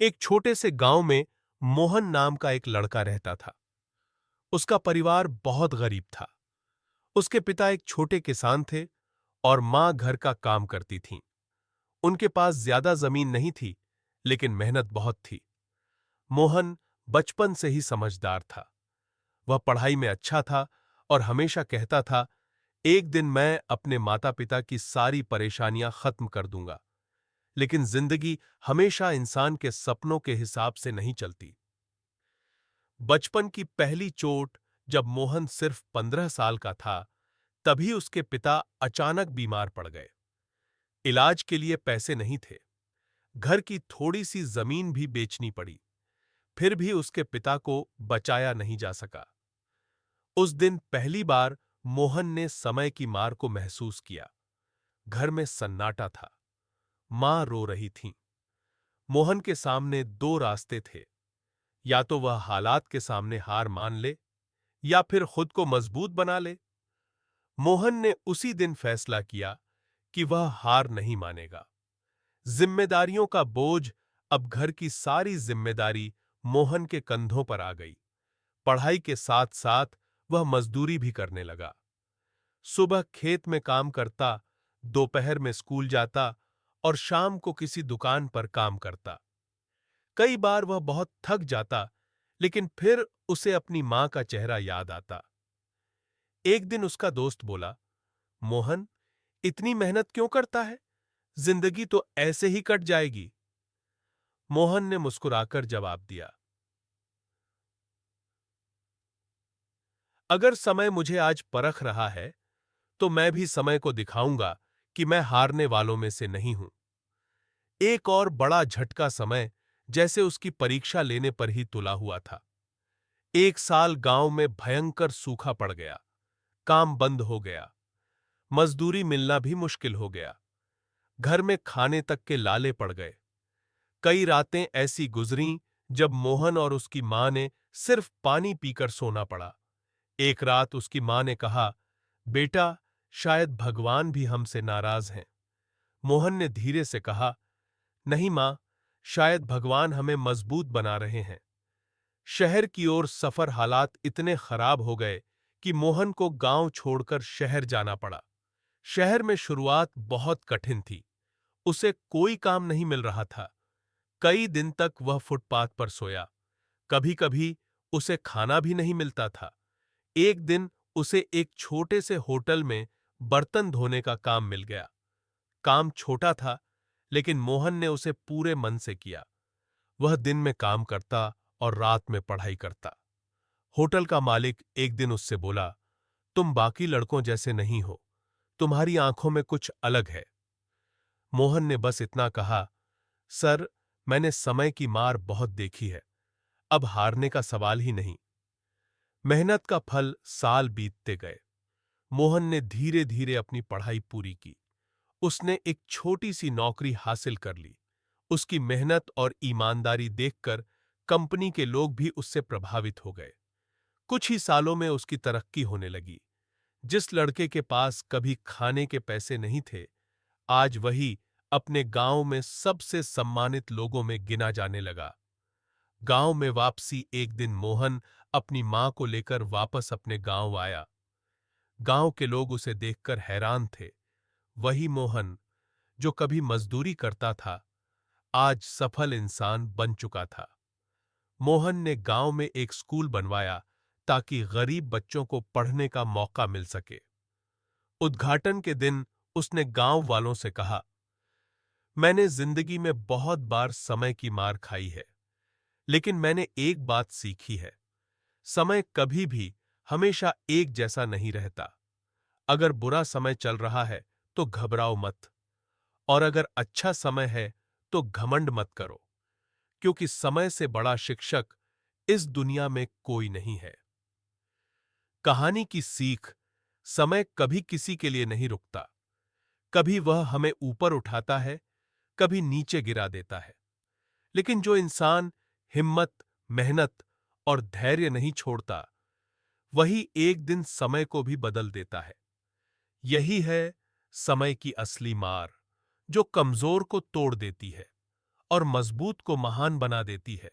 एक छोटे से गांव में मोहन नाम का एक लड़का रहता था। उसका परिवार बहुत गरीब था। उसके पिता एक छोटे किसान थे और मां घर का काम करती थीं। उनके पास ज्यादा जमीन नहीं थी, लेकिन मेहनत बहुत थी। मोहन बचपन से ही समझदार था। वह पढ़ाई में अच्छा था और हमेशा कहता था, एक दिन मैं अपने माता पिता की सारी परेशानियां खत्म कर दूंगा। लेकिन जिंदगी हमेशा इंसान के सपनों के हिसाब से नहीं चलती। बचपन की पहली चोट जब मोहन सिर्फ 15 साल का था, तभी उसके पिता अचानक बीमार पड़ गए। इलाज के लिए पैसे नहीं थे। घर की थोड़ी सी जमीन भी बेचनी पड़ी। फिर भी उसके पिता को बचाया नहीं जा सका। उस दिन पहली बार मोहन ने समय की मार को महसूस किया। घर में सन्नाटा था। मां रो रही थीं। मोहन के सामने दो रास्ते थे। या तो वह हालात के सामने हार मान ले, या फिर खुद को मजबूत बना ले। मोहन ने उसी दिन फैसला किया कि वह हार नहीं मानेगा। जिम्मेदारियों का बोझ, अब घर की सारी जिम्मेदारी मोहन के कंधों पर आ गई। पढ़ाई के साथ साथ वह मजदूरी भी करने लगा। सुबह खेत में काम करता, दोपहर में स्कूल जाता और शाम को किसी दुकान पर काम करता। कई बार वह बहुत थक जाता, लेकिन फिर उसे अपनी मां का चेहरा याद आता। एक दिन उसका दोस्त बोला, मोहन, इतनी मेहनत क्यों करता है? जिंदगी तो ऐसे ही कट जाएगी। मोहन ने मुस्कुराकर जवाब दिया, अगर समय मुझे आज परख रहा है, तो मैं भी समय को दिखाऊंगा कि मैं हारने वालों में से नहीं हूं। एक और बड़ा झटका समय जैसे उसकी परीक्षा लेने पर ही तुला हुआ था। एक साल गांव में भयंकर सूखा पड़ गया। काम बंद हो गया। मजदूरी मिलना भी मुश्किल हो गया। घर में खाने तक के लाले पड़ गए। कई रातें ऐसी गुजरीं जब मोहन और उसकी मां ने सिर्फ पानी पीकर सोना पड़ा। एक रात उसकी मां ने कहा, बेटा, शायद भगवान भी हमसे नाराज हैं। मोहन ने धीरे से कहा, नहीं मां, शायद भगवान हमें मजबूत बना रहे हैं। शहर की ओर सफर हालात इतने खराब हो गए कि मोहन को गांव छोड़कर शहर जाना पड़ा। शहर में शुरुआत बहुत कठिन थी। उसे कोई काम नहीं मिल रहा था। कई दिन तक वह फुटपाथ पर सोया। कभी-कभी उसे खाना भी नहीं मिलता था। एक दिन उसे एक छोटे से होटल में बर्तन धोने का काम मिल गया। काम छोटा था, लेकिन मोहन ने उसे पूरे मन से किया। वह दिन में काम करता और रात में पढ़ाई करता। होटल का मालिक एक दिन उससे बोला, तुम बाकी लड़कों जैसे नहीं हो। तुम्हारी आंखों में कुछ अलग है। मोहन ने बस इतना कहा, सर, मैंने समय की मार बहुत देखी है। अब हारने का सवाल ही नहीं। मेहनत का फल साल बीतते गए। मोहन ने धीरे धीरे अपनी पढ़ाई पूरी की। उसने एक छोटी सी नौकरी हासिल कर ली। उसकी मेहनत और ईमानदारी देखकर कंपनी के लोग भी उससे प्रभावित हो गए। कुछ ही सालों में उसकी तरक्की होने लगी। जिस लड़के के पास कभी खाने के पैसे नहीं थे, आज वही अपने गांव में सबसे सम्मानित लोगों में गिना जाने लगा। गांव में वापसी एक दिन मोहन अपनी मां को लेकर वापस अपने गांव आया। गांव के लोग उसे देखकर हैरान थे। वही मोहन, जो कभी मजदूरी करता था, आज सफल इंसान बन चुका था। मोहन ने गांव में एक स्कूल बनवाया ताकि गरीब बच्चों को पढ़ने का मौका मिल सके। उद्घाटन के दिन उसने गांव वालों से कहा, मैंने जिंदगी में बहुत बार समय की मार खाई है, लेकिन मैंने एक बात सीखी है। समय कभी भी हमेशा एक जैसा नहीं रहता। अगर बुरा समय चल रहा है तो घबराओ मत, और अगर अच्छा समय है तो घमंड मत करो, क्योंकि समय से बड़ा शिक्षक इस दुनिया में कोई नहीं है। कहानी की सीख, समय कभी किसी के लिए नहीं रुकता। कभी वह हमें ऊपर उठाता है, कभी नीचे गिरा देता है। लेकिन जो इंसान हिम्मत, मेहनत और धैर्य नहीं छोड़ता, वही एक दिन समय को भी बदल देता है। यही है समय की असली मार, जो कमजोर को तोड़ देती है और मजबूत को महान बना देती है।